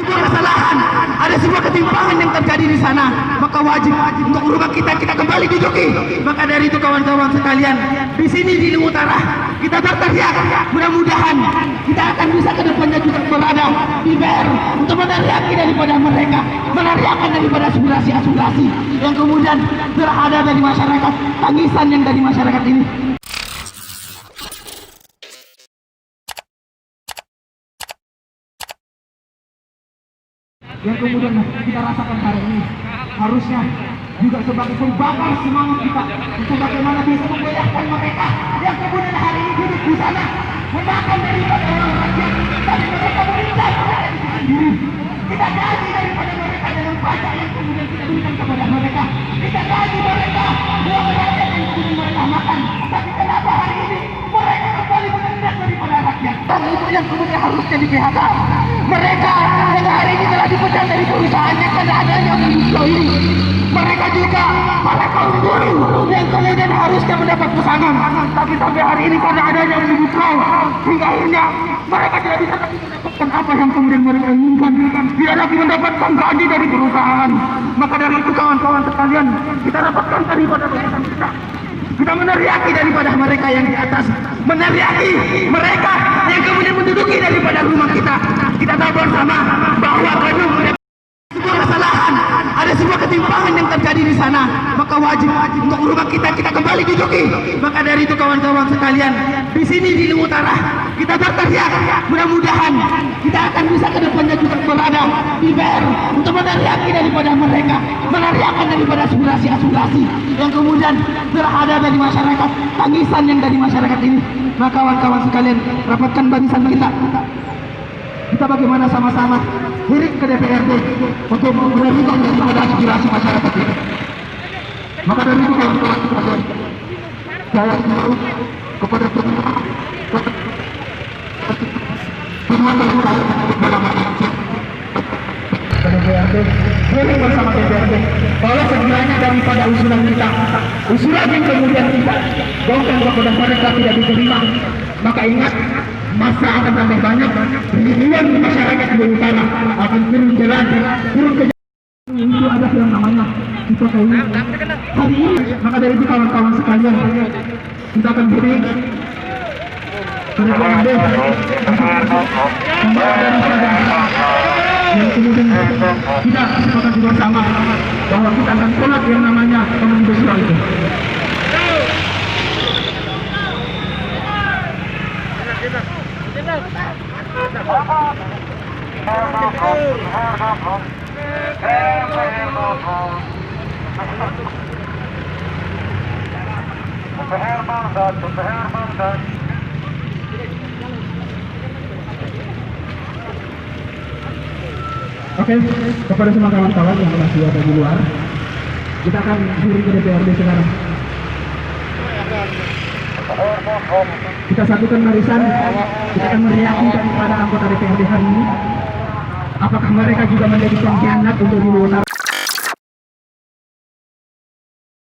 sebuah kesalahan, ada sebuah ketimpangan yang terjadi di sana, maka wajib untuk merubah kita kembali duduki. Maka dari itu kawan-kawan sekalian, di sini di utara kita berteriak, mudah-mudahan kita akan bisa ke depannya juga berada di BR untuk meneriaki daripada mereka, meneriakan daripada aspirasi-aspirasi yang kemudian terhadap dari masyarakat, tangisan yang dari masyarakat ini. Yang kemudian kita rasakan hari ini harusnya juga sebagai pembakar semangat kita untuk bagaimana bisa membayarkan mereka yang kemudian hari ini duduk di sana memakan daripada orang rakyat, tapi mereka meminta sendiri. Kita gaji daripada mereka dengan pajak yang kemudian kita berikan kepada mereka. Kita gaji mereka uang rakyat yang kemudian mereka makan, tapi kenapa hari ini mereka kembali menendak daripada rakyat? Dan itu yang kemudian harusnya di PHK. Mereka yang hari ini telah dipecat dari perusahaannya karena adanya omnibus law ini. Mereka juga para kaum buruh yang kemudian harusnya mendapat pesangon, tapi sampai hari ini karena adanya omnibus law hingga akhirnya mereka tidak bisa mendapatkan apa yang kemudian mereka inginkan, tidak lagi mendapatkan gaji dari perusahaan. Maka dari itu kawan-kawan sekalian, kita dapatkan daripada perusahaan kita meneriaki daripada mereka yang di atas, meneriaki mereka yang kemudian menduduki daripada rumah kita. Kita tahu bersama bahwa sebuah kesalahan, ada sebuah ketimpangan yang terjadi di sana, maka wajib untuk merubah kita kembali duduki. Maka dari itu kawan-kawan sekalian, di sini di utara kita berteriak, mudah-mudahan kita akan bisa ke depannya juga berada di BR untuk meneriaki daripada mereka, meneriakan daripada aspirasi-aspirasi yang kemudian terhadap dari masyarakat, tangisan yang dari masyarakat ini. Maka kawan-kawan sekalian, rapatkan barisan kita bagaimana sama-sama hirik ke DPRD untuk memberikan daripada aspirasi masyarakat ini. Maka dari itu kawan-kawan sekalian, saya himbau kepada semua DPRD, hirik bersama DPRD bahwa sekiranya daripada usulan kita, usulan yang kemudian kita gaungkan kepada mereka tidak diterima, maka ingat, masa akan tambah banyak, ribuan masyarakat di utara akan turun jalan, turun ke jalan. Itu ada yang namanya kita kayaknya hari ini. Maka dari itu kawan-kawan sekalian, kita akan beri DPRD yang kemudian kita sepakati bersama bahwa kita akan tolak yang namanya omnibus law itu. Oke, kepada semua kawan-kawan yang masih ada di luar, kita akan beri ke DPRD sekarang. Kita satukan barisan, kita akan meriaki daripada anggota DPRD hari ini. Apakah mereka juga menjadi pengkhianat untuk di luar?